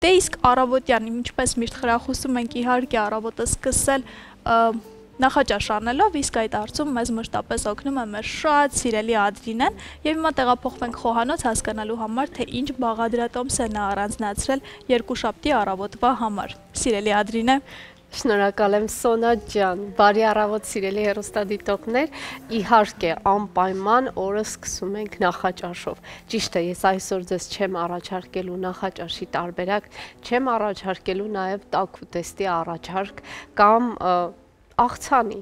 Դե իսկ առավոտյան ինչպես միշտ խրախուսում ենք իհարկե առավոտը սկսել նախաճաշ անելով, իսկ այդ հարցում մեզ մշտապես օգնում է մեր շատ սիրելի Ադրինեն, եւ հիմա տեղափոխվենք խոհանոց հասկանալու համար, թե ինչ բաղադրատոմս է նա առանձնացրել երկուշաբթի առավոտվա համար։ Սիրելի Ադրինե, շնորհակալ եմ Սոնա ջան, բարի առավոտ սիրելի հեռուստադիտողներ, իհարկե անպայման օրը սկսում ենք նախաճաշով։ Ճիշտ է, ես այսօր ձեզ չեմ առաջարկելու նախաճաշի տարբերակ, չեմ առաջարկելու նաև տաք ուտեստի առաջարկ կամ աղցանի,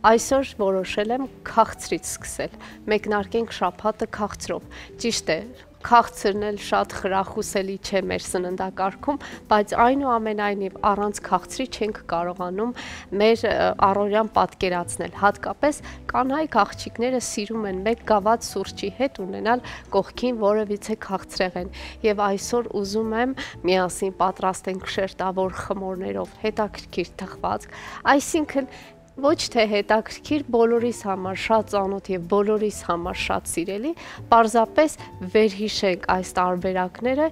այսօր որոշել եմ քաղցրից սկսել, մեկնարկենք շաբաթը քաղցրով, ճիշտ է, քաղցրն էլ շատ խրախուսելի չէ մեր սննդակարգում, բայց այնուամենայնիվ առանց քաղցրի չենք կարողանում մեր առօրյան պատկերացնել, հատկապես կանայք աղջիկները սիրում են մեկ գավաթ սուրճի հետ ունենալ կողքին որևիցե քաղցրեղեն եւ այսօր ուզում եմ միասին պատրաստենք շերտավոր խմորներով հետաքրքիր թխվածք, այսինքն ոչ թե հետաքրքիր, բոլորիս համար շատ ծանոթ եւ բոլորիս համար շատ սիրելի, պարզապես վերհիշենք այս տարբերակները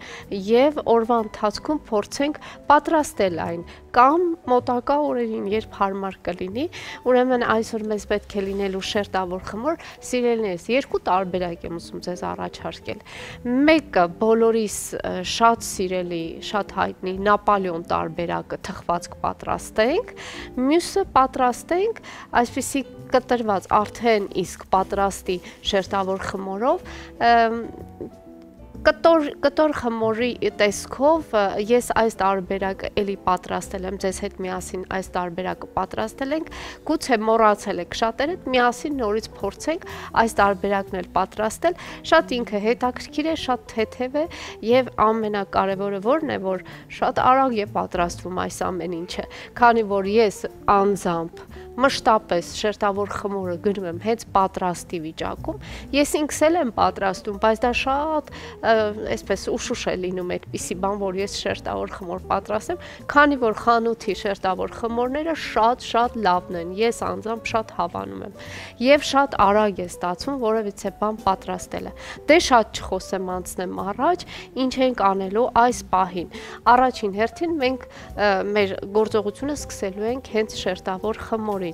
եւ օրվա ընթացքում փորձենք պատրաստել այն կամ մոտակա օրերին, երբ հարմար կլինի, ուրեմն այսօր մեզ պետք է լինելու շերտավոր խմոր, սիրելիներս, երկու տարբերակ եմ ուզում ձեզ առաջարկել։ Մեկը բոլորիս շատ սիրելի, շատ հայտնի Նապոլեոն տարբերակը թխվածք պատրաստենք, մյուսը պատրաստենք այսպիսի կտրված արդեն իսկ պատրաստի շերտավոր խմորով, կտոր խմորի տեսքով ես այս տարբերակը էլի պատրաստել եմ, ձեզ հետ միասին այս տարբերակը պատրաստել ենք, գուցե մոռացել եք շատերդ, միասին նորից փորձենք այս տարբերակն էլ պատրաստել, շատ ինքը հետաքրքիր է, շատ թեթև է եւ ամենակարևորը որն է, որ շատ արագ է պատրաստվում այս ամեն ինչը, քանի որ ես անձամբ մշտապես շերտավոր խմորը գնում եմ հենց պատրաստի վիճակում, ես ինքս էլ եմ պատրաստում, բայց դա շատ այսպես ուշուշ է լինում այդպիսի բան, որ ես շերտավոր խմոր պատրաստեմ, քանի որ խանութի շերտավոր խմորները շատ լավն են, ես անձամբ շատ հավանում եմ եւ շատ արագ է ստացվում որևիցե բան պատրաստելը։ Դե շատ չխոսեմ, անցնեմ առաջ, ինչ ենք անելու այս պահին։ Առաջին հերթին մենք մեր գործողությունը սկսելու ենք հենց շերտավոր խմորից։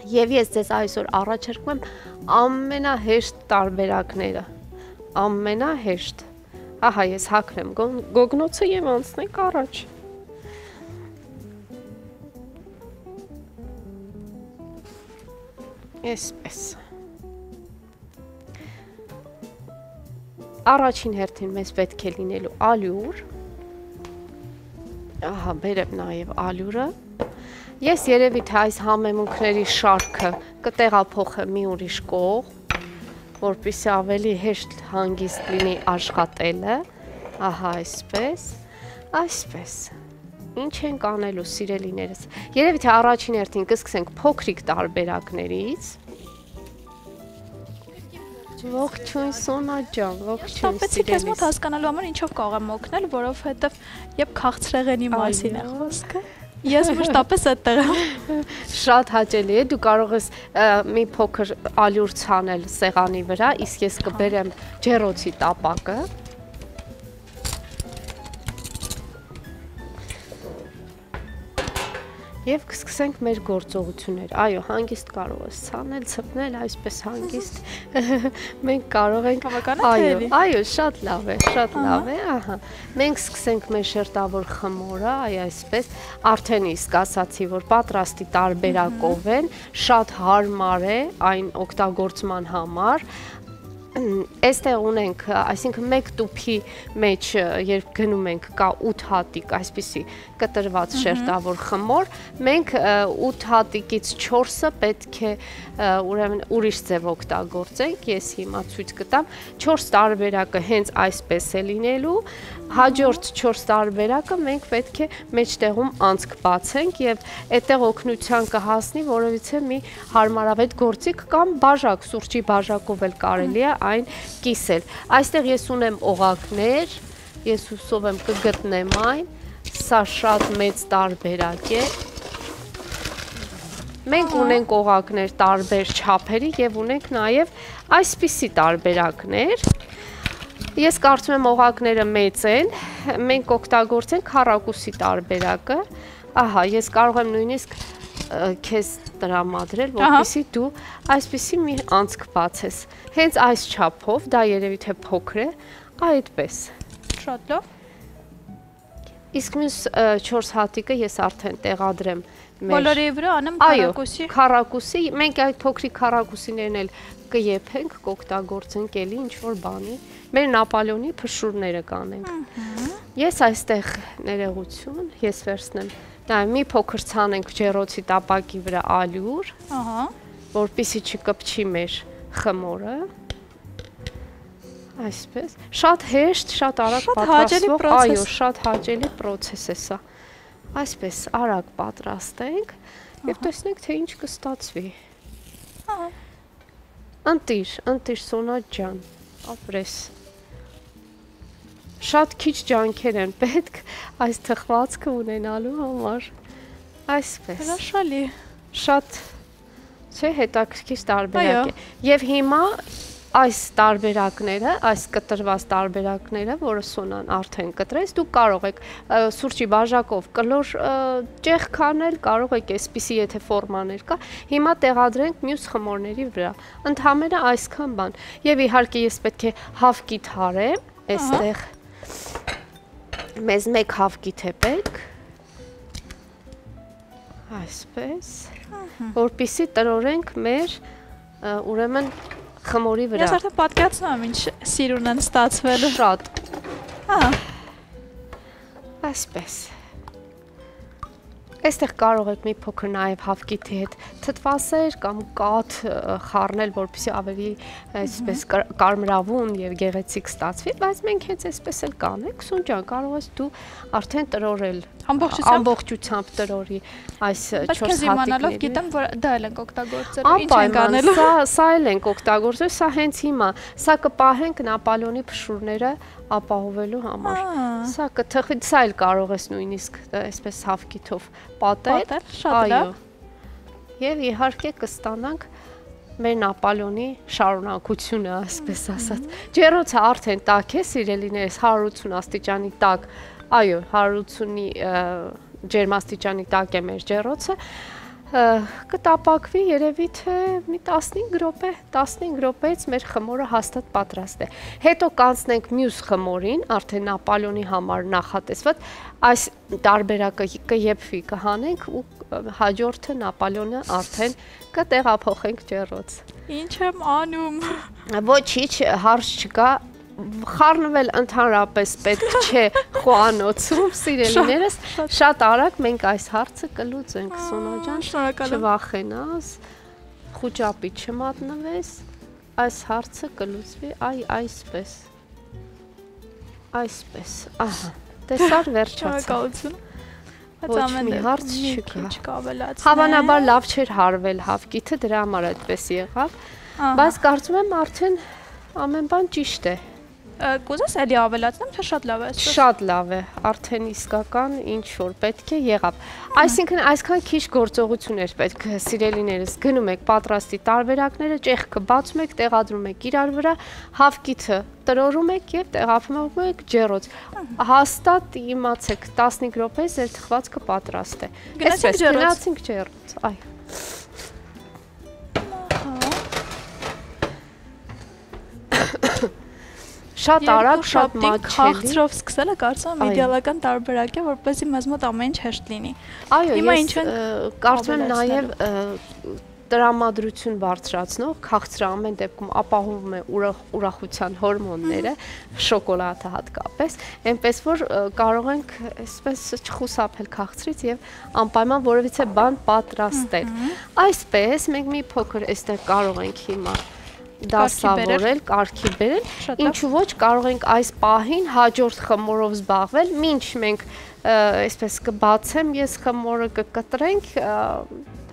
Եվ ես ձեզ այսօր առաջարկում եմ ամենահեշտ տարբերակները, ամենահեշտ, ահա ես հագնեմ գոգնոցը և անցնենք առաջ։ Այսպես։ Առաջին հերթին մեզ պետք է լինելու ալյուր, ահա բերեմ նաև ալյուրը, ես երևի թե այս համեմունքների շարքը կտեղափոխեմ մի ուրիշ կողմ, որպեսզի ավելի հեշտ հանգիստ լինի աշխատելը, ահա այսպես, ինչ ենք անելու սիրելիներս, երևի թե առաջին հերթին կսկսենք փոքրիկ տարբերակներից, ողջույն Սոնա ջան, ողջույն սիրելիս։ Ստապեցի քեզ մոտ հասկանալու համար ինչով կարող եմ օգնել, որովհետև երբ քաղցրեղենի մասին է խոսքը, ես մշտապես այդտեղ եմ։ Շատ հաճելի է, դու կարող ես մի փոքր ալյուր ցանել սեղանի վրա, իսկ ես կբերեմ ջեռոցի տապակը։ Եվ կսկսենք մեր գործողություններ, այո, հանգիստ կարող ես ցանել, ցպնել, այսպես հանգիստ, մենք կարող ենք, այո, շատ լավ է, ահա, մենք սկսենք մեր շերտավոր խմորը, այ այսպես, արդեն իսկ ասացի, որ պատրաստի տարբերակով են, շատ հարմար է այն օգտագործման համար, Այստեղ ունենք, այսինքն մեկ տուփի մեջ, երբ գնում ենք, կա 8 հատիկ, այսպիսի կտրված շերտավոր խմոր, մենք 8 հատիկից 4-ը պետք է ուրիշ ձև օգտագործենք, ես հիմա ցույց կտամ, 4 տարբերակը հենց այսպես է լինելու, հաջորդ 4 տարբերակը մենք պետք է մեջտեղում անցք բացենք եւ այդտեղ օգնության կհասնի որովհետեւ մի հարմարավետ գործիք կամ բաժակ, սուրճի բաժակով էլ կարելի է այն կիսել։ Այստեղ ես ունեմ օղակներ, ես հուսով եմ կգտնեմ այն, սա շատ մեծ տարբերակ է։ Մենք ունենք օղակներ տարբեր չափերի եւ ունենք նաեւ այսպիսի տարբերակներ։ Ես կարծում եմ օղակները մեծ են, մենք օգտագործենք քառակուսի տարբերակը։ Ահա, ես կարող եմ նույնիսկ քեզ տրամադրել, որպեսզի դու այսպեսի մի անցք բացես։ Հենց այս չափով, դա երևի թե փոքր է, այդպես։ Շատ լավ։ Իսկ մյուս 4 հատիկը ես արդեն տեղադրեմ մեր։ Բոլորի վրա անեմ քառակուսի։ Այո, քառակուսի, մենք այդ փոքրիկ քառակուսիներն էլ կեփենք, կօգտագործենք էլի ինչ որ բանի։ Մեր Նապոլեոնի փշուրները կանենք։ Ես այստեղ ներողություն, ես վերցնեմ։ Դա մի փոքր ցանենք ջեռոցի տապակի վրա ալյուր, որպեսզի չկպչի մեր խմորը։ Այսպես, շատ հեշտ, շատ արագ պատրաստվող, այո, շատ հաճելի process է սա։ Այսպես արագ պատրաստենք եւ տեսնենք թե ինչ կստացվի։ Ընտիր Սոնա ջան, ապրես։ Շատ քիչ ջանքեր են պետք այս թխվածքը ունենալու համար։ Այսպես։ Հրաշալի։ Շատ չէ հետաքրքիր տարբերակ է։ Եվ հիմա այս տարբերակները, այս կտրված տարբերակները, որը Սոնան արդեն կտրեց, դուք կարող եք սուրճի բաժակով կլոր ճեղք քանել, կարող եք այսպիսի եթե ֆորմաներ կա։ Հիմա տեղադրենք մյուս խմորների վրա։ Ընդհանրապես այսքան բան։ Եվ իհարկե ես պետք է հավկիթ հարեմ, այստեղ մեզ մեկ հավկիթ է պետք։ Այսպես, որպեսզի տրորենք մեր ուրեմն խմորի վրա։ Ես արդեն պատկերացնում եմ ինչ սիրուն են ստացվել։ Շատ։ Այսպես։ Այստեղ կարող եք մի փոքր նաև հավկիթի հետ թթվասեր կամ կաթ խառնել, որպեսզի ավելի այսպես կարմրավուն եւ գեղեցիկ ստացվի, բայց մենք հենց այսպես էլ կանենք։ Սուն ջան, կարող ես դու արդեն տրորել ամբողջությամբ տրորի այս 4 հատիկները։ Բայց իմանալով գիտեմ, որ դա էլ ենք օգտագործելու, ինչ ենք անելու։ Սա էլ ենք օգտագործել, սա հենց հիմա, սա կպահենք Նապոլեոնի փշուրները ապահովելու համար։ Սա կթխվի, սա էլ կարող ես նույնիսկ այսպես հավկիթով պատել, շատ լավ։ Եվ իհարկե կստանանք մեր Նապոլեոնի շարունակությունը, այսպես ասած։ Ջեռոցը արդեն տաք է, սիրելիներս, 180 աստիճանի տակ, այո, 180-ի ջերմաստիճանի տակ է մեր ջեռոցը, կտապակվի երևի թե մի 15 րոպեից մեր խմորը հաստատ պատրաստ է։ Հետո կանցնենք մյուս խմորին, արդեն Նապոլեոնի համար նախատեսված, այս տարբերակը կեփվի, կհանենք ու հաջորդը Նապոլեոնը արդեն կտեղափոխենք ջեռոց։ Ինչ եմ անում։ Ոչինչ, հարց չկա, խառնվել ընդհանրապես պետք չէ խոհանոցում, սիրելիներս, շատ արագ մենք այս հարցը կլուծենք, Սոնա ջան, չվախենաս, խուճապի չմատնվես, այս հարցը կլուծվի այսպես, ահա, տեսար վերջացավ, ոչ մի հարց չկա, հավանաբար լավ չէր հարվել հավկիթը, դրա համար այդպես եղավ, բայց կարծում եմ արդեն ամեն բան ճիշտ է։ Կուզես էլի ավելացնեմ, թե շատ լավ է այսպես։ Շատ լավ է, արդեն իսկական ինչ որ պետք է եղավ։ Այսինքն այսքան քիչ գործողություն էր պետք, սիրելիներս, գնում եք պատրաստի տարբերակները, ճեղքը բացում եք, տեղադրում եք իրար վրա, հավկիթը տրորում եք եւ տեղափոխում եք ջեռոց։ Հաստատ իմացեք 15 րոպե ձեր թխվածքը պատրաստ է։ Գնացինք ջեռոց, այո։ Շատ արագ, շատ մատչելի։ Խաղցրով սկսելը կարծում եմ իդեալական տարբերակ է, որպեսզի մեզ մոտ ամեն ինչ հեշտ լինի։ Այո, ես կարծում եմ նաև տրամադրություն բարձրացնող քաղցրը ամեն դեպքում ապահովում է ուրախության հորմոնները, շոկոլադը հատկապես, այնպես որ կարող ենք այսպես չխուսափել քաղցրից եւ անպայման որևիցե բան պատրաստել։ Այսպես մենք մի փոքր այստեղ կարող ենք հիմա դասավորել, կարգի բերել, ինչու ոչ կարող ենք այս պահին հաջորդ խմորով զբաղվել, մինչ մենք այսպես կբացեմ, ես խմորը կկտրենք,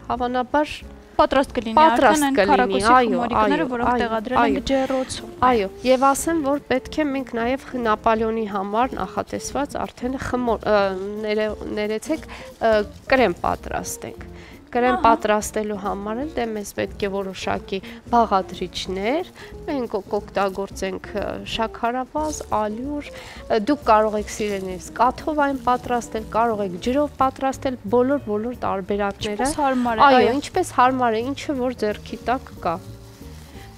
հավանաբար պատրաստ կլինի արդեն այն քառակուսի խմորիկները, որոնք տեղադրել ենք ջեռոցում։ Այո, եւ ասեմ, որ պետք է մենք նաեւ Նապոլեոնի համար նախատեսված արդեն խմոր ներեցեք կրեմ պատրաստենք։ Կրեմ պատրաստելու համար էլ դե մեզ պետք է որոշակի բաղադրիչներ, մենք կօգտագործենք շաքարավազ, ալյուր, դուք կարող եք սիրելիներս կաթով այն պատրաստել, կարող եք ջրով պատրաստել, բոլոր տարբերակները։ Այո, ինչպես հարմար է, ինչը որ ձեռքի տակ կա։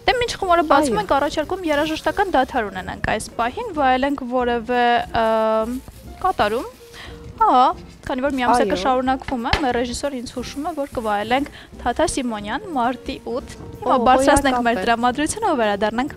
Դե մինչ խմորը բացում ենք, առաջարկում երաժշտական դադար ունենանք այս պահին, վայելենք որևէ կատարում։ Ահա, քանի որ մի ամսակը շարունակվում է, մեր ռեժիսորը ինձ հուշում է, որ կվայելենք Թաթա Սիմոնյան, մարտի 8։ Հիմա բարձրացնենք մեր տրամադրությունը ու վերադառնանք։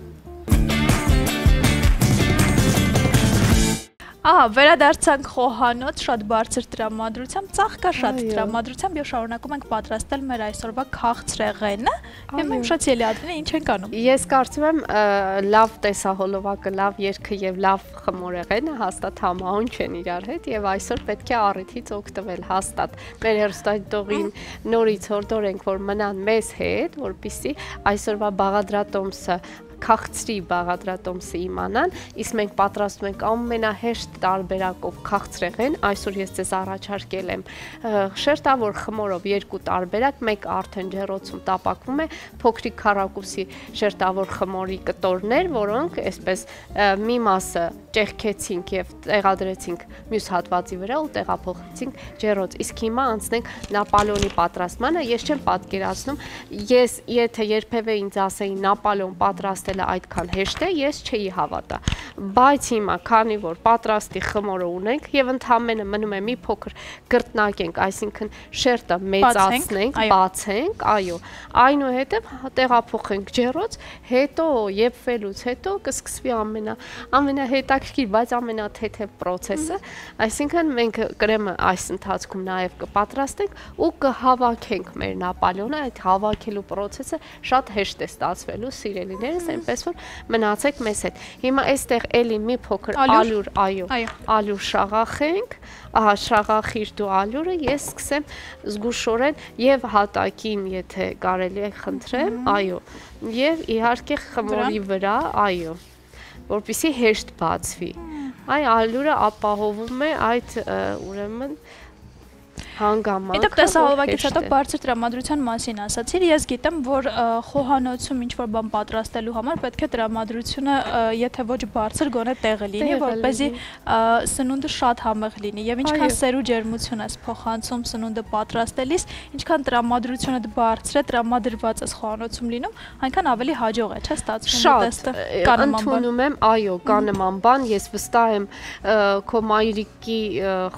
Ահա, վերադարձանք խոհանոց, շատ բարձր տրամադրությամբ, ծաղկա շատ տրամադրությամբ եւ շարունակում ենք պատրաստել մեր այսօրվա քաղցրեղենը։ Հիմա իմ շատ սիրելի Ադրինե, ինչ ենք անում։ Ես կարծում եմ լավ տեսահոլովակը, լավ երգը եւ լավ խմորեղենը հաստատ համահունչ են իրար հետ եւ այսօր պետք է առիթից օգտվել հաստատ։ Մեր հեռուստադիտողին նորից հորդորենք, որ մնան մեզ հետ, որպեսզի այսօրվա բաղադրատոմսը քաղցրի բաղադրատոմսը իմանան, իսկ մենք պատրաստում ենք ամենահեշտ տարբերակով քաղցրեղեն, այսօր ես ձեզ առաջարկել եմ շերտավոր խմորով 2 տարբերակ, մեկը արդեն ջեռոցում տապակվում է, փոքրիկ քառակուսի շերտավոր խմորի կտորներ, որոնք այսպես մի մասը ճեղքեցինք եւ տեղադրեցինք մյուս հատվածի վրա ու տեղափոխեցինք ջեռոց, իսկ հիմա անցնենք նապոլեոնի պատրաստմանը, ես չեմ պատկերացնում, ես եթե երբևէ ինձ ասեին նապոլեոն պատրաստել այդքան հեշտ է, ես չէի հավատա, բայց հիմա քանի որ պատրաստի խմորը ունենք եւ ընդհանրապես մնում է մի փոքր գրտնակենք, այսինքն շերտը մեծացնենք, բացենք, այո, այնուհետեւ տեղափոխենք ջեռոց, հետո եփվելուց հետո կսկսվի ամենահետաքրքիր, բայց ամենաթեթև process-ը, այսինքն մենք կրեմը այս ընթացքում նաեւ կպատրաստենք ու կհավաքենք մեր նապոլեոնը, այդ հավաքելու process-ը շատ հեշտ է ստացվելու, սիրելիներս, այնպես որ մնացեք մեզ հետ։ Հիմա այստեղ էլի մի փոքր ալյուր, այո, ալյուր շաղախենք, ահա շաղախիր դու ալյուրը, ես սկսեմ զգուշորեն եւ հատակին, եթե կարելի է խնդրեմ, այո, եւ իհարկե խմորի վրա, այո, որպեսզի հեշտ բացվի։ Այ ալյուրը ապահովում է այդ ուրեմն հանգամանքը։ Իդեպ տեսահոլովակից հետո բարձր տրամադրության մասին ասացիր, ես գիտեմ, որ խոհանոցում ինչ-որ բան պատրաստելու համար պետք է տրամադրությունը, եթե ոչ բարձր, գոնե տեղը լինի, որպեսզի սնունդը շատ համեղ լինի, եւ ինչքան սեր ու ջերմություն ես փոխանցում սնունդը պատրաստելիս, ինչքան տրամադրությունը բարձր է, տրամադրված է խոհանոցում լինում, այնքան ավելի հաջող է, չէ՞ ստացվում ուտեստը։ Ընդունում եմ, այո, կա նման բան, ես վստահ եմ քո մայրիկի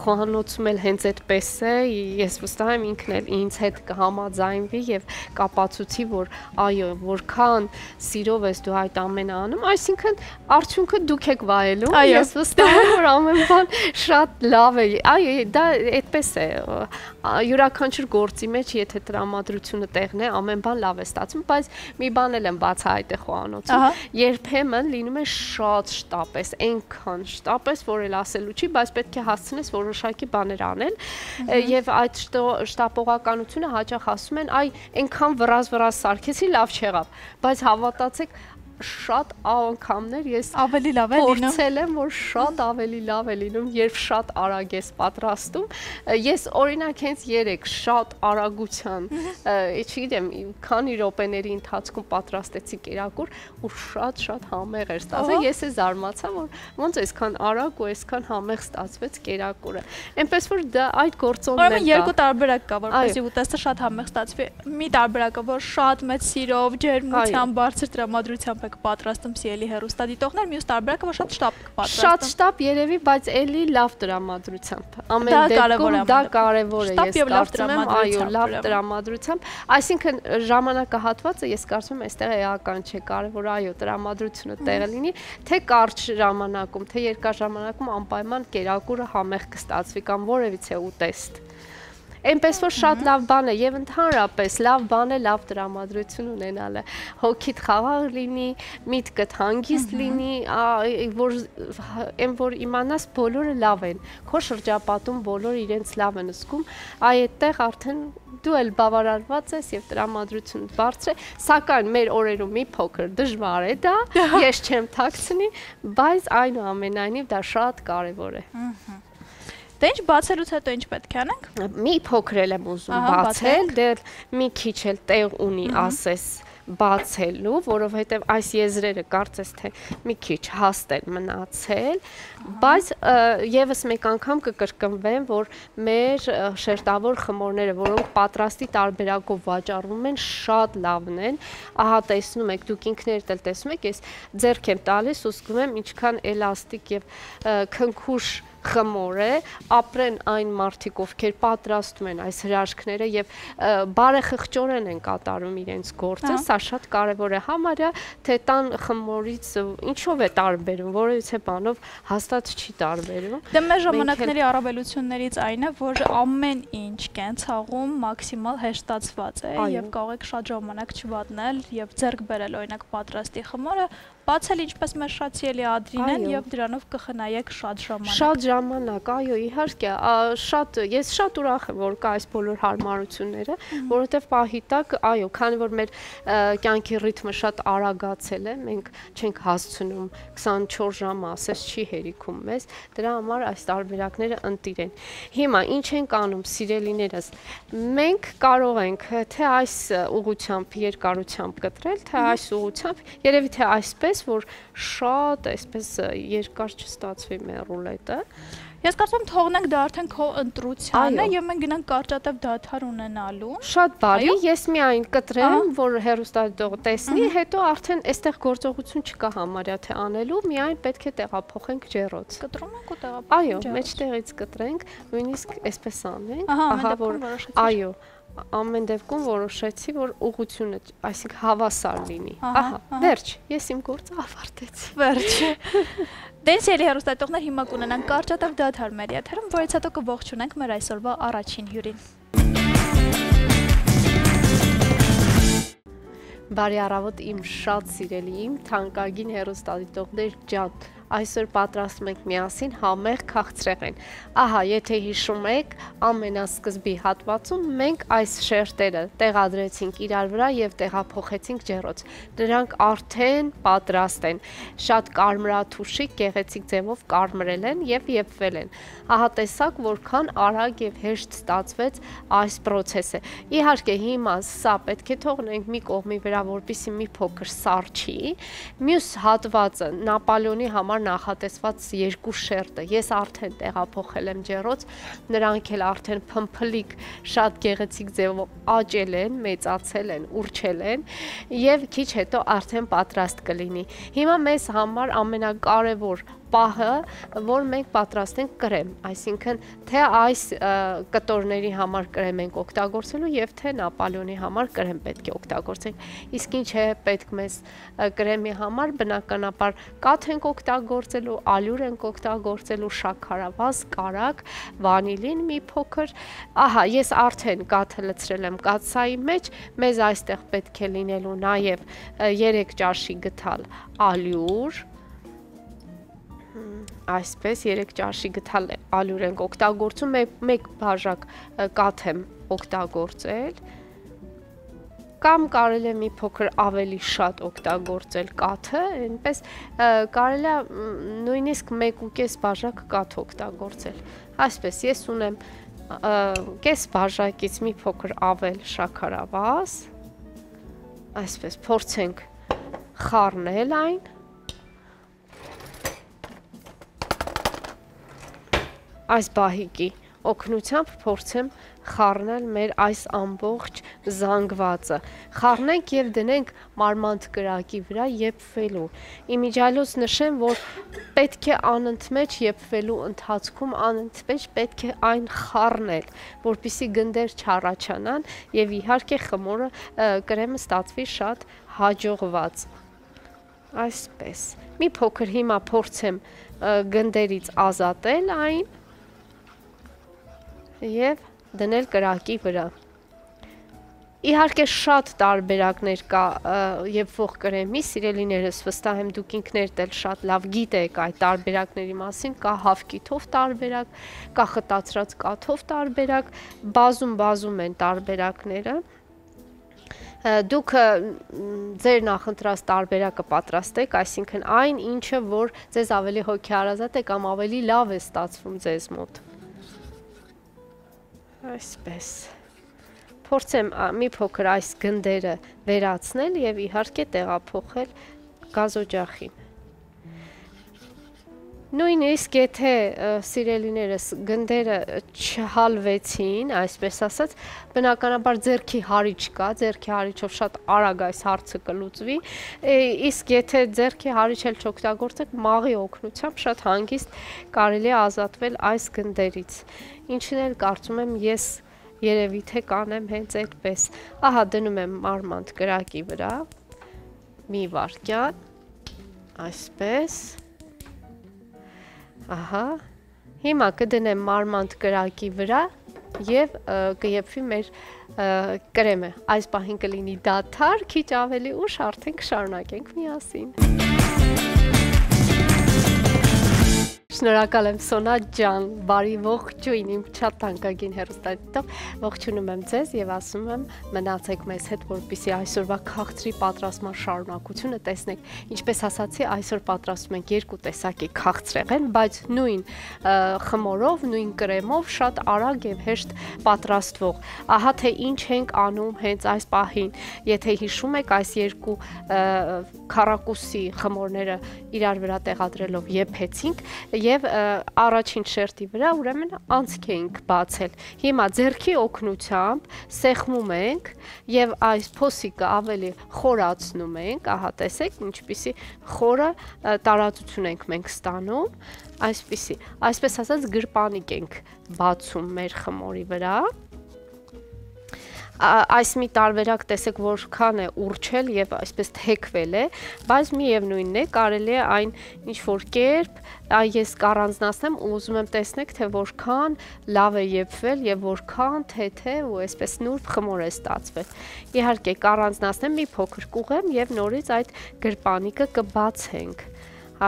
խոհանոցում էլ հենց այդպես է, ես վստահ եմ ինքն էլ ինձ հետ կհամաձայնվի եւ կապացուցի, որ այո, որքան սիրով ես դու այդ ամենը անում, այսինքն արդյունքը դուք եք վայելում, ես վստահ եմ, որ ամեն բան շատ լավ է, այո, դա այդպես է, յուրաքանչյուր գործի մեջ, եթե տրամադրությունը տեղն է, ամեն բան լավ է ստացվում, բայց մի բան էլ եմ բացահայտել խոհանոցում, երբեմն լինում է շատ շտապես, այնքան շտապես, որ էլ ասելու չի, բայց պետք է հասցնես որոշակի բաներ անել եւ այդ շտապողականությունը հաճախ ասում են, այ այնքան վրազ սարքեցի, լավ չեղավ, բայց հավատացեք շատ անգամներ ես ավելի լավ է լինում, փորձել եմ, որ շատ ավելի լավ է լինում, երբ շատ արագ ես պատրաստում, ես օրինակ հենց 3 շատ արագության, չգիտեմ, քանի րոպեների ընթացքում պատրաստեցի կերակուր ու շատ համեղ էր ստացվել, ես է զարմացա, որ ոնց այսքան արագ ու այսքան համեղ ստացվեց կերակուրը, այնպես որ դա այդ գործոնն է։ Երկու տարբերակ կա, որպեսզի ուտեստը շատ համեղ ստացվի, մի տարբերակը, որ շատ մեծ սիրով, ջերմությամբ, բարձր տրամադրությամբ պատրաստում սիրելի հեռուստադիտողներ, մյուս տարբերակը որ շատ շտապ պատրաստում։ Շատ շտապ երևի, բայց էլի լավ տրամադրությամբ։ Ամեն դեպքում դա կարևոր է, ես կարծում եմ, այո, լավ տրամադրությամբ, այսինքն ժամանակահատվածը ես կարծում եմ այստեղ էական չէ, կարևոր այո, տրամադրությունը տեղը լինի, թե կարճ ժամանակում, թե երկար ժամանակում անպայման կերակուրը համեղ կստացվի կամ որևիցե ուտեստ։ Այնպես որ շատ լավ բան է եւ ընդհանրապես լավ բան է լավ տրամադրություն ունենալը, հոգիդ խաղաղ լինի, միտքդ հանգիստ լինի, որ իմանաս բոլորը լավ են, քո շրջապատում բոլորը իրենց լավ են զգում, այդտեղ արդեն դու էլ բավարարված ես եւ տրամադրությունդ բարձր է, սակայն մեր օրերում մի փոքր դժվար է դա, ես չեմ թաքցնի, բայց այնուամենայնիվ դա շատ կարեւոր է։ Դե ինչ բացելուց հետո ինչ պետք է անենք։ Մի փոքր եմ ուզում բացել, դեռ մի քիչ էլ տեղ ունի ասես բացելու, որովհետև այս եզրերը կարծես թե մի քիչ հաստ են մնացել, բայց եւս մեկ անգամ կկրկնվեմ, որ մեր շերտավոր խմորները, որոնք պատրաստի տարբերակով վաճառվում են, շատ լավն են։ Ահա տեսնում եք, դուք ինքներդ էլ տեսնում եք, ես ձեռք եմ տալիս ու զգում եմ ինչքան էլաստիկ եւ քնքուշ խմոր է, ապրեն այն մարդիկ, ովքեր պատրաստում են այս հրաշքները եւ բարեխղճորեն են կատարում իրենց գործը, սա շատ կարեւոր է համարյա, թե տան խմորից ինչով է տարբերում, որովհետեւ բանով հաստատ չի տարբերում։ Դե մեր ժամանակների առավելություններից այն է, որ ամեն ինչ կենցաղում մաքսիմալ հեշտացված է եւ կարող եք շատ ժամանակ չվատնել եւ ձեռք բերել օրինակ պատրաստի խմորը, բացել ինչպես մեր շատ սիրելի Ադրինեն եւ դրանով կխնայեք շատ ժամանակ։ Շատ ժամանակ, այո, իհարկե, ես շատ ուրախ եմ, որ կա այս բոլոր հարմարությունները, որովհետեւ պահի տակ, այո, քանի որ մեր կյանքի ռիթմը շատ արագացել է, մենք չենք հասցնում 24 ժամ ասես չի հերիքում մեզ, դրա համար այս տարբերակները ընտիր են։ Հիմա ինչ ենք անում, սիրելիներս, մենք կարող ենք թե այս ուղղությամբ երկարությամբ կտրել, թե այս ուղղությամբ, երևի թե այսպես, որ շատ այսպես երկար չստացվի մեր ռուլետը։ Ես կարծում եմ թողնենք դա արդեն քո ընտրությանը եւ մենք գնանք կարճատև դադար ունենալու։ Շատ բարի, ես միայն կտրեմ, որ հեռուստադիտողը տեսնի, հետո արդեն այստեղ գործողություն չկա համարյա թե անելու, միայն պետք է տեղափոխենք ջեռոց։ Կտրում ենք ու տեղափոխենք։ Այո, մեջտեղից կտրենք, նույնիսկ այսպես անենք, ահա որ այո, ամեն դեպքում որոշեցի, որ ուղղությունը, այսինքն հավասար լինի։ Ահա, վերջ, ես իմ գործը ավարտեցի։ Վերջ։ Դենսելի հեռուստադիտողներ, հիմա կունենանք կարճատև դադար մեր եթերում, որից հետո կողջունենք մեր այսօրվա առաջին հյուրին։ Բարի առավոտ իմ շատ սիրելի, իմ թանկագին հեռուստադիտողներ ջան, այսօր պատրաստում ենք միասին համեղ քաղցրեղեն։ Ահա, եթե հիշում եք, ամենասկզբի հատվածում մենք այս շերտերը տեղադրեցինք իրար վրա եւ տեղափոխեցինք ջեռոց։ Դրանք արդեն պատրաստ են, շատ կարմրաթուշիկ, գեղեցիկ ձևով կարմրել են եւ եփվել են։ Ահա տեսակ, որքան արագ եւ հեշտ ստացվեց այս process-ը։ Իհարկե, հիմա սա պետք է թողնենք մի կողմի վրա, որպեսզի մի փոքր սառչի։ Մյուս հատվածը Նապոլեոնի համար նախատեսված երկու շերտը ես արդեն տեղափոխել եմ ջեռոց, նրանք էլ արդեն փմփլիկ շատ գեղեցիկ ձևով աճել են, մեծացել են, ուրչել են եւ քիչ հետո արդեն պատրաստ կլինի։ Հիմա մեզ համար ամենակարևոր պահը, որ մենք պատրաստենք կրեմ, այսինքն թե այս կտորների համար կրեմ ենք օգտագործելու եւ թե Նապոլեոնի համար կրեմ պետք է օգտագործենք։ Իսկ ինչ է պետք մեզ կրեմի համար, բնականաբար կաթ ենք օգտագործելու, ալյուր ենք օգտագործելու, շաքարավազ, կարագ, վանիլին մի փոքր։ Ահա, ես արդեն կաթը լցրել եմ կաթսայի մեջ, մեզ այստեղ պետք է լինելու նաեւ 3 ճաշի գթալ ալյուր, այսպես 3 ճաշի գթալ ալյուր ենք օգտագործում, մեկ բաժակ կաթ եմ օգտագործել, կամ կարելի է մի փոքր ավելի շատ օգտագործել կաթը, այնպես կարելի է նույնիսկ 1.5 բաժակ կաթ օգտագործել։ Այսպես ես ունեմ կես բաժակից մի փոքր ավել շաքարավազ, այսպես փորձենք խառնել այն։ Այս բահիկի օգնությամբ փորձեմ խառնել մեր այս ամբողջ զանգվածը։ Խառնենք եւ դնենք մարմանդ կրակի վրա եփվելու։ Իմիջիայլոց նշեմ, որ պետք է անընդմեջ եփվելու ընթացքում անընդմեջ պետք է այն խառնել, որպեսզի գնդեր չառաջանան եւ իհարկե խմորը կրեմը ստացվի շատ հաջողված։ Այսպես։ Մի փոքր հիմա փորձեմ գնդերից ազատել այն եւ դնել կրակի վրա։ Իհարկե շատ տարբերակներ կա եփվող կրեմի, սիրելիներս, վստահ եմ դուք ինքներդ էլ շատ լավ գիտեք այդ տարբերակների մասին, կա հավկիթով տարբերակ, կա խտացրած կաթով տարբերակ, բազում են տարբերակները։ Դուք ձեր նախընտրած տարբերակը պատրաստեք, այսինքն այն ինչը, որ ձեզ ավելի հոգեհարազատ է կամ ավելի լավ է ստացվում ձեզ մոտ։ Այսպես։ Փորձեմ մի փոքր այս գնդերը վերացնել եւ իհարկե տեղափոխել գազօջախին։ Նույնիսկ եթե սիրելիներս գնդերը չհալվեցին, այսպես ասած, բնականաբար ձեռքի հարիչ կա, ձեռքի հարիչով շատ արագ այս հարցը կլուծվի, իսկ եթե ձեռքի հարիչ էլ չօգտագործեք, մաղի օգնությամբ շատ հանգիստ կարելի է ազատվել այս գնդերից։ Ինչն էլ կարծում եմ ես երևի թե կանեմ հենց այդպես։ Ահա դնում եմ մարմանդ կրակի վրա, մի վայրկյան, այսպես։ Ահա, հիմա կդնեմ մարմանդ կրակի վրա և կեփվի մեր կրեմը, այս պահին կլինի դադար, քիչ ավելի ուշ արդեն կշարունակենք միասին։ Շնորհակալ եմ Սոնա ջան, բարի ողջույն իմ շատ թանկագին հեռուստադիտող, ողջունում եմ ձեզ եւ ասում եմ մնացեք մեզ հետ, որպեսզի այսօրվա քաղցրի պատրաստման շարունակությունը տեսնեք։ Ինչպես ասացի, այսօր պատրաստում ենք երկու տեսակի քաղցրեղեն, բայց նույն խմորով, նույն կրեմով շատ արագ եւ հեշտ պատրաստվող։ Ահա թե ինչ ենք անում հենց այս պահին։ Եթե հիշում եք, այս երկու քառակուսի խմորները իրար վրա տեղադրելով եփեցինք եւ առաջին շերտի վրա ուրեմն անցք էինք բացել։ Հիմա ձեռքի օգնությամբ սեղմում ենք եւ այս փոսիկը ավելի խորացնում ենք, ահա տեսեք ինչպիսի խորը տարածություն ենք մենք ստանում, այսպես ասած գրպանիկ ենք բացում մեր խմորի վրա։ Այս մի տարբերակ տեսեք որքան է ուռչել եւ այսպես թեքվել է, բայց միևնույնն է կարելի է այն ինչ որ կերպ ես կառանձնացնեմ ու ուզում եմ տեսնեք թե որքան լավ է եփվել եւ որքան թեթև ու այսպես նուրբ խմոր է ստացվել։ Իհարկե կառանձնացնեմ մի փոքր կուղեմ եւ նորից այդ գրպանիկը կբացենք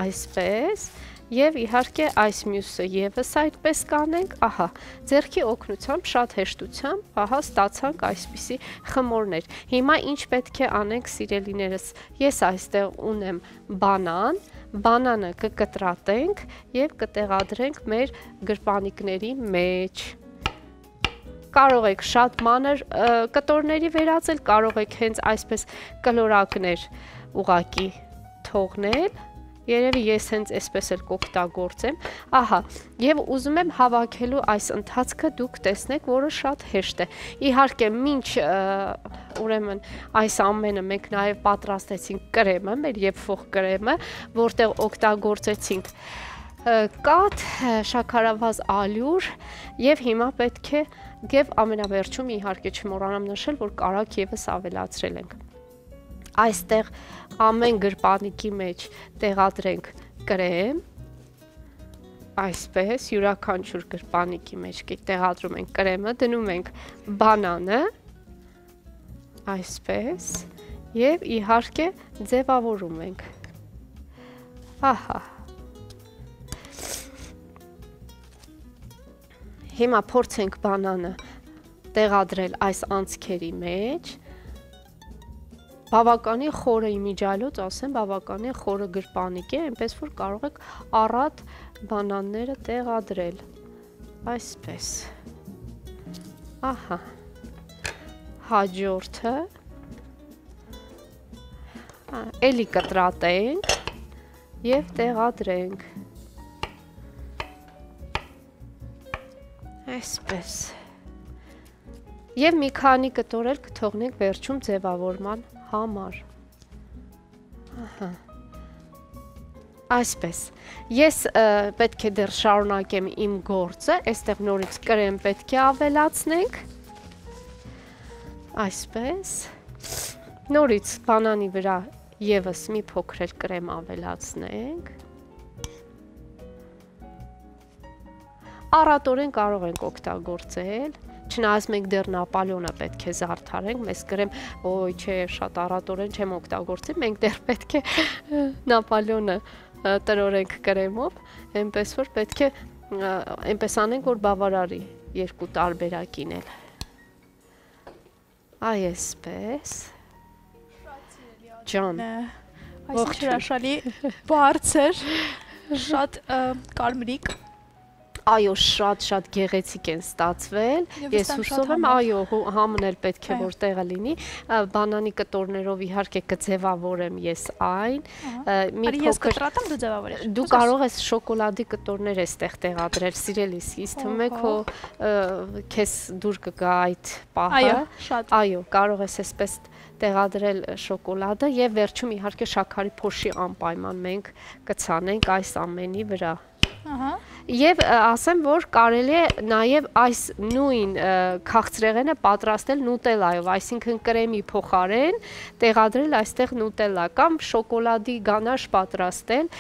այսպես Եվ իհարկե այս մյուսը եւս այդպես կանենք, ահա, ձեռքի օգնությամբ շատ հեշտությամբ, ահա ստացանք այսպիսի խմորներ։ Հիմա ինչ պետք է անենք սիրելիներս։ Ես այստեղ ունեմ բանան, բանանը կկտրատենք եւ կտեղադրենք մեր գրպանիկների մեջ։ Կարող եք շատ մանր կտորների վերածել, կարող եք հենց այսպես կլորակներ ուղակի թողնել։ Երևի ես հենց այսպես էլ կօգտագործեմ, ահա, եւ ուզում եմ հավաքելու այս ընթացքը դուք տեսնեք, որը շատ հեշտ է։ Իհարկե, մինչ ուրեմն այս ամենը մենք նաեւ պատրաստեցինք կրեմը, մեր եփվող կրեմը, որտեղ օգտագործեցինք կաթ, շաքարավազ ալյուր եւ հիմա պետք է եւ ամենավերջում իհարկե չմոռանամ նշել, որ կարագ եւս ավելացրել ենք։ Այստեղ ամեն գրպանիկի մեջ տեղադրենք կրեմ, այսպես յուրաքանչյուր գրպանիկի մեջ տեղադրում ենք կրեմը, դնում ենք բանանը, այսպես եւ իհարկե ձևավորում ենք։ Ահա։ Հիմա փորձենք բանանը տեղադրել այս անցքերի մեջ։ Բավականին խորը իմիջիալոց, ասեմ, բավականին խորը գրպանիկ է, այնպես որ կարող եք առատ բանանները տեղադրել, այսպես, ահա, հաջորդը, էլի կտրատենք և տեղադրենք, այսպես, և մի քանի կտոր էլ կթողնենք վերջում ձևավորման համար, այսպես, ես պետք է դեռ շարունակեմ իմ գործը, այստեղ նորից կրեմ պետք է ավելացնենք, այսպես, նորից բանանի վրա եւս մի փոքր էլ կրեմ ավելացնենք, առատորեն կարող ենք օգտագործել, Չնայած մենք դեռ Նապոլեոնը պետք է զարդարենք, մեզ գրեմ, ոյ, չէ, շատ առատորեն չեմ օգտագործի, մենք դեռ պետք է Նապոլեոնը տրորենք կրեմով, այնպես որ պետք է այնպես անենք, որ բավարարի երկու տարբերակին էլ։ Այսպես։ Ջան։ Այս հրաշալի բարձր, շատ կարմրիկ։ Այո, շատ գեղեցիկ են ստացվել։ Ես հուսով եմ, այո, համն էլ պետք է որ տեղը լինի։ Բանանի կտորներով իհարկե կձևավորեմ ես այն։ Մի փոքր կտրատեմ դու ձևավորես։ Դու կարող ես շոկոլադի կտորներ այստեղ տեղադրել, սիրելիս, ինձ թվում է քո քեզ դուր կգա այդ պահը։ Այո, շատ։ Այո, կարող ես այսպես տեղադրել շոկոլադը եւ վերջում իհարկե շաքարի փոշի անպայման մենք կցանենք այս ամենի վրա։ Ահա։ Եվ ասեմ, որ կարելի է նաև այս նույն քաղցրեղենը պատրաստել նուտելայով, այսինքն կրեմի փոխարեն տեղադրել այստեղ նուտելա կամ շոկոլադի գանաշ պատրաստել,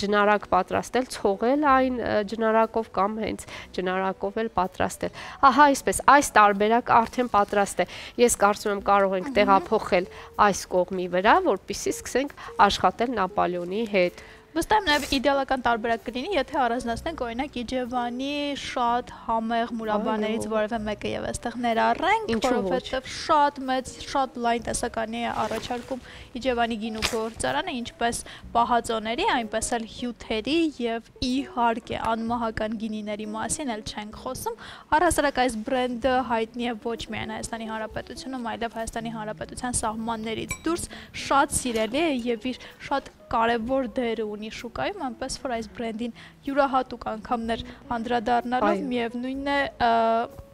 ջնարակ պատրաստել, ցողել այն ջնարակով կամ հենց ջնարակով էլ պատրաստել։ Ահա այսպես, այս տարբերակ արդեն պատրաստ է։ Ես կարծում եմ կարող ենք տեղափոխել այս կողմի վրա, որպեսզի սկսենք աշխատել Նապոլեոնի հետ։ Վստահ եմ նաև իդեալական տարբերակ կլինի, եթե առանձնացնենք օրինակ Իջևանի շատ համեղ մուրաբաներից որևէ մեկը եւ այստեղ ներառենք, որովհետեւ շատ մեծ, շատ լայն տեսականի է առաջարկում Իջևանի գինու գործարանը, ինչպես պահածոների, այնպես էլ հյութերի եւ իհարկե անմահական գինիների մասին էլ չենք խոսում։ Առհասարակ այս բրենդը հայտնի է ոչ միայն Հայաստանի Հանրապետությունում, այլև Հայաստանի Հանրապետության սահմաններից դուրս շատ սիրելի է եւ իր շատ կարևոր դեր ունի շուկայում, այնպես որ այս բրենդին յուրահատուկ անգամներ անդրադառնալով միևնույն է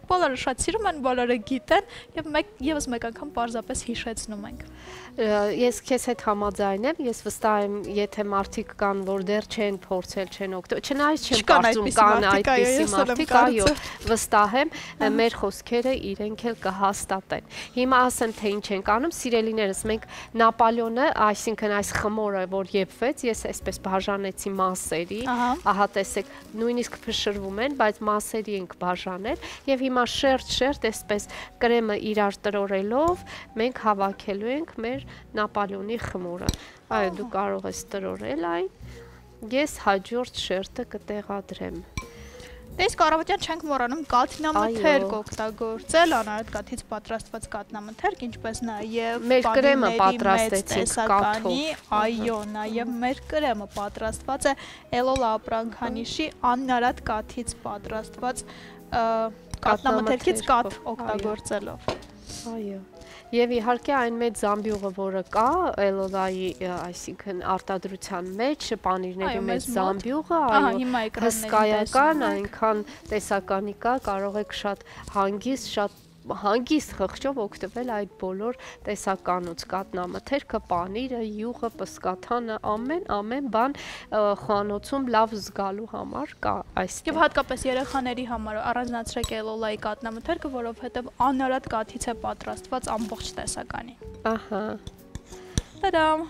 բոլորը շատ սիրում են, բոլորը գիտեն եւ եւս մեկ անգամ պարզապես հիշեցնում ենք։ Ես քեզ հետ համաձայն եմ, ես վստահ եմ, եթե մարդիկ կան, որ դեռ չեն փորձել, չեն օգտվել, չնայած չեմ կարծում կան այդպիսի մարդիկ, այո, վստահ եմ, մեր խոսքերը իրենք էլ կհաստատեն։ Հիմա ասեմ, թե ինչ ենք անում, սիրելիներս, մենք Նապոլեոնը, այսինքն այս խմորը, որ եփվեց, ես այսպես բաժանեցի մասերի, ահա տեսեք, նույնիսկ փշրվում են, բայց մասերի ենք բաժանել եւ հիմա շերտ այսպես կրեմը իրար տրորելով մենք հավաքելու ենք մեր Նապոլեոնի խմորը։ Այո, դու կարող ես տրորել այն։ Ես հաջորդ շերտը կտեղադրեմ։ Դες կարավոտյան չենք մոռանում կաթնամթերք օգտագործել, անարատ կաթից պատրաստված կաթնամթերք, ինչպես նաև մեր կրեմը պատրաստեցինք կաթով։ Այո, նաև մեր կրեմը պատրաստված է Էլոլա ապրանքանիշի անարատ կաթից պատրաստված կաթնամթերքից կաթ օգտագործելով։ Այո։ Եվ իհարկե այն մեծ զամբյուղը, որը կա Էլոլայի, այսինքն արտադրության մեջ, պանիրների մեծ զամբյուղը, հսկայական, այնքան տեսականի կա, կարող եք շատ հանգիստ խղճով օգտվել այդ բոլոր տեսականուց, կաթնամթերքը, պանիրը, յուղը, պսկաթանը, ամեն բան խոհանոցում լավ զգալու համար կա այստեղ։ Եվ հատկապես երեխաների համար առանձնացրեք Էլոլայի կաթնամթերքը, որովհետև անարատ կաթից է պատրաստված ամբողջ տեսականի։ Ահա։ Տադամ։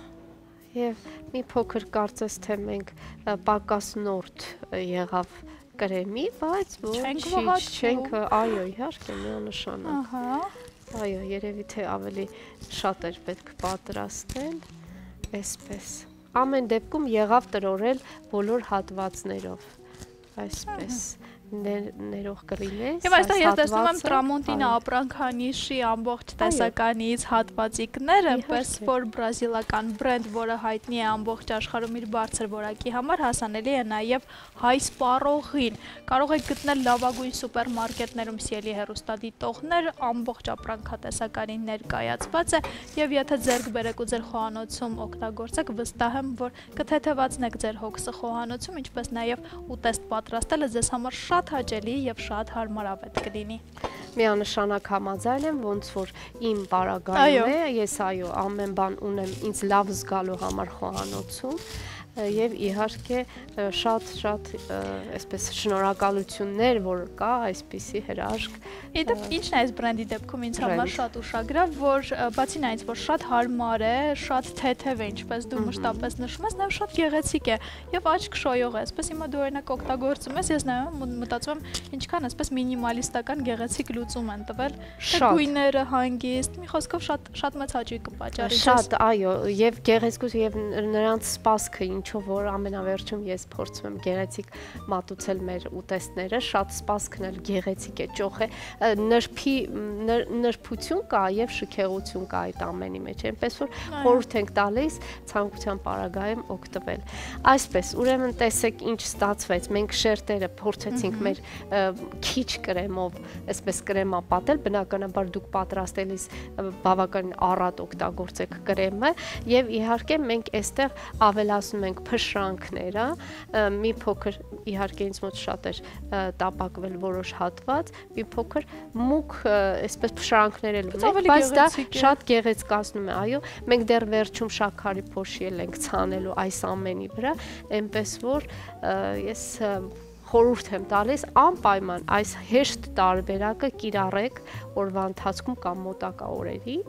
Եվ մի փոքր կարծես թե մենք պակաս նորդ եղավ կրեմի, բայց ոչ չենք, այո, իհարկե միանշանակ։ Ահա։ Այո, երևի թե ավելի շատ էր պետք պատրաստել, այսպես։ Ամեն դեպքում եղավ տրորել բոլոր հատվածներով, այսպես։ Ներող կլինես։ Եվ այստեղ ես տեսնում եմ Տրամոնտինա ապրանքանիշի ամբողջ տեսականից հատվածիկներ, այնպես որ բրազիլական բրենդ, որը հայտնի է ամբողջ աշխարհում իր բարձր որակի համար, հասանելի է նաև հայ սպառողին։ Կարող եք գտնել լավագույն սուպերմարկետներում սիրելի հեռուստադիտողներ, ամբողջ ապրանքատեսականին ներկայացված է, եւ եթե ձեռք բերեք ու ձեր խոհանոցում օգտագործեք, վստահ եմ, որ կթեթևացնեք ձեր հոգսը խոհանոցում, ինչպես նաև ուտեստ պատրաստելը ձեզ համար շատ հաճելի եւ շատ հարմարավետ կլինի։ Միանշանակ համաձայն եմ, ոնց որ իմ պարագայում է, ես այո, ամեն բան ունեմ ինձ լավ զգալու համար խոհանոցում եւ իհարկե շատ այսպես շնորհակալություններ, որ կա այսպիսի հրաշք։ Իդեպ ինչն է այս բրենդի դեպքում ինձ համար շատ ուշագրավ, որ բացի նայից, որ շատ հարմար է, շատ թեթև է, ինչպես դու մշտապես նշում ես, նաեւ շատ գեղեցիկ է եւ աչք շոյող է։ Այսպես հիմա դու օրինակ օգտագործում ես, ես նայում մտածում եմ ինչքան այսպես մինիմալիստական գեղեցիկ լուծում են տվել, գույները հանգիստ, մի խոսքով շատ մեծ հաճույք կպատճառի։ Շատ, այո, եւ գեղեցկուց եւ նրանց սպասքը ինչ ինչով որ ամենավերջում ես փորձում եմ գեղեցիկ մատուցել մեր ուտեստները, շատ սպասքն էլ գեղեցիկ է, ճոխ է, նրբություն կա եւ շքեղություն կա այդ ամենի մեջ, այնպես որ խորհուրդ ենք տալիս ցանկության պարագայում օգտվել։ Այսպես, ուրեմն տեսեք ինչ ստացվեց, մենք շերտերը փորձեցինք մեր քիչ կրեմով, այսպես կրեմա պատել, բնականաբար դուք պատրաստելիս բավականին առատ օգտագործեք կրեմը եւ իհարկե մենք այստեղ ավելացնում ենք փշրանքները, մի փոքր իհարկե ինձ մոտ շատ էր տապակվել որոշ հատված, մի փոքր մուկ այսպես փշրանքներ էլ ունենք, բայց դա շատ գեղեցկացնում է, այո, մենք դեռ վերջում շաքարի փոշի ենք ցանելու այս ամենի վրա, այնպես որ ես խորհուրդ եմ տալիս անպայման այս հեշտ տարբերակը կիրառեք օրվա ընթացքում կամ մոտակա օրերին,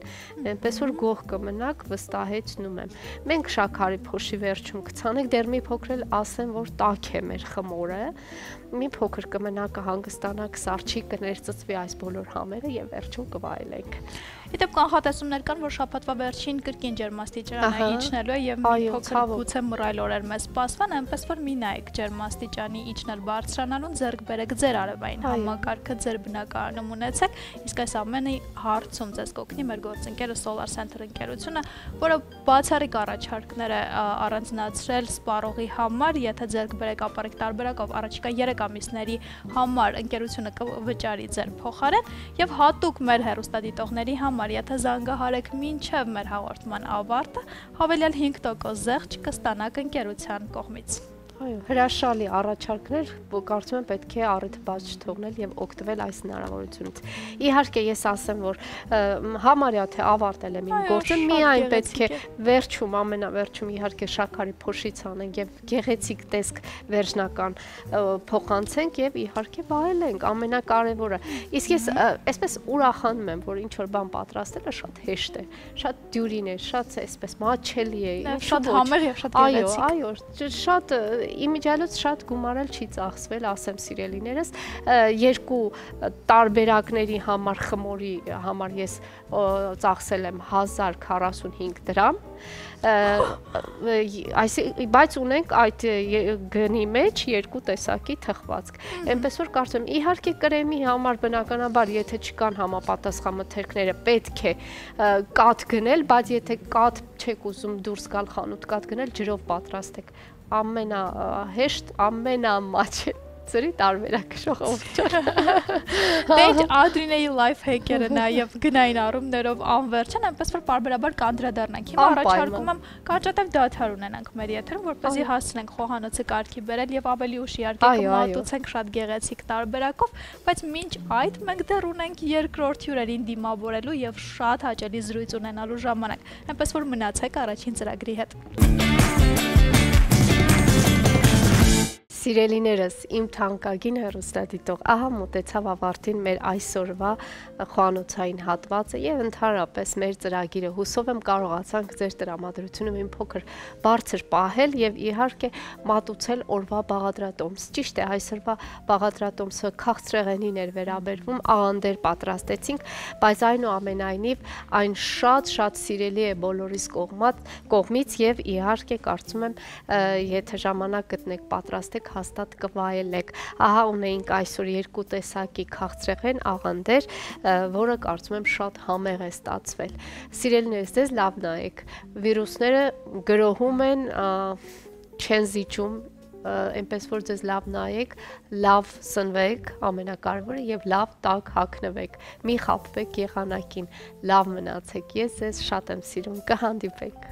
այնպես որ գող կմնաք, վստահեցնում եմ։ Մենք շաքարի փոշի վերջում կցանենք, դեռ մի փոքր էլ ասեմ, որ տաք է մեր խմորը, մի փոքր կմնա կհանգստանաք, սառչի կներծծվի այս բոլոր համերը եւ վերջում կվայելենք։ Իդեպ կանխատեսումներ կան, որ շաբաթվա վերջին կրկին ջերմաստիճանը իջնելու է եւ մի փոքր գուցե մռայլ օրեր մեզ սպասվան, այնպես որ մի նայեք ջերմաստիճանի իջնել բարձրանալուն, ձեռք բերեք ձեր արևային համակարգը, ձեր բնակարանում ունեցեք, իսկ այս ամենի հարցում ձեզ կօգնի մեր գործընկերը Solar Center ընկերությունը, որը բացառիկ առաջարկներ է առանձնացրել սպառողի համար, եթե ձեռք բերեք ապարիկ տարբերակով առաջիկա 3 ամիսների համար ընկերությունը կվճարի ձեր փոխարեն եւ հատուկ մեր հեռուստադիտողների համար, եթե զանգահարեք մինչև մեր հաղորդման ավարտը, հավելյալ 5% զեղչ կստանաք ընկերության կողմից։ Այո, հրաշալի առաջարկներ, որ կարծում եմ պետք է առիթ բաց չթողնել եւ օգտվել այս հնարավորությունից։ Իհարկե ես ասեմ, որ համարյա թե ավարտել եմ իմ գործը, միայն պետք է վերջում, ամենավերջում իհարկե շաքարի փոշից անենք եւ գեղեցիկ տեսք վերջնական փոխանցենք եւ իհարկե վայելենք, ամենակարևորը։ Իսկ ես այսպես ուրախանում եմ, որ ինչ որ բան պատրաստելը շատ հեշտ է, շատ դյուրին է, շատ այսպես մաչելի է, շատ համեղ եւ շատ գեղեցիկ։ Այո, շատ իմիջիալոց շատ գումարել չի ծախսվել, ասեմ սիրելիներս, երկու տարբերակների համար խմորի համար ես ծախսել եմ 1045 դրամ, բայց ունենք այդ գնի մեջ երկու տեսակի թխվածք, այնպես որ կարծում եմ իհարկե կրեմի համար բնականաբար եթե չկան համապատասխան մթերքները պետք է կաթ գնել, բայց եթե կաթ չեք ուզում դուրս գալ խանութ կաթ գնել, ջրով պատրաստեք, ամենահեշտ, ամենամաչելի տարբերակը ժողովուրդ։ Դե Ադրինեի լայֆ հեքերը նաև գնային առումներով անվերջ են, այնպես որ պարբերաբար կանդրադառնանք։ Հիմա առաջարկում եմ կարճատև դադար ունենանք մեր եթերում, որպեսզի հասցնենք խոհանոցը կարգի բերել եւ ավելի ուշ իհարկե կմատուցենք շատ գեղեցիկ տարբերակով, բայց մինչ այդ մենք դեռ ունենք երկրորդ հյուրերին դիմավորելու եւ շատ հաճելի զրույց ունենալու ժամանակ, այնպես որ մնացեք առաջին ծրագրի հետ։ Սիրելիներս, իմ թանկագին հեռուստադիտող, ահա մոտեցավ ավարտին մեր այսօրվա խոհանոցային հատվածը եւ ընդհանրապես մեր ծրագիրը։ Հուսով եմ կարողացանք ձեր տրամադրությունը մի փոքր բարձր պահել եւ իհարկե մատուցել օրվա բաղադրատոմս։ Ճիշտ է, այսօրվա բաղադրատոմսը քաղցրեղենին էր վերաբերվում, աղանդեր պատրաստեցինք, բայց այնուամենայնիվ այն շատ սիրելի է բոլորիս կողմից եւ իհարկե կարծում եմ, եթե ժամանակ գտնեք պատրաստեք հաստատ կվայելեք։ Ահա ունեինք այսօր երկու տեսակի քաղցրեղեն աղանդեր, որը կարծում եմ շատ համեղ է ստացվել։ Սիրելիներս, ձեզ լավ նայեք, վիրուսները գրոհում են, չեն զիջում, այնպես որ ձեզ լավ նայեք, լավ սնվեք, ամենակարևորը եւ լավ տաք հագնվեք, մի խաբվեք եղանակին, լավ մնացեք, ես ձեզ շատ եմ սիրում, կհանդիպենք։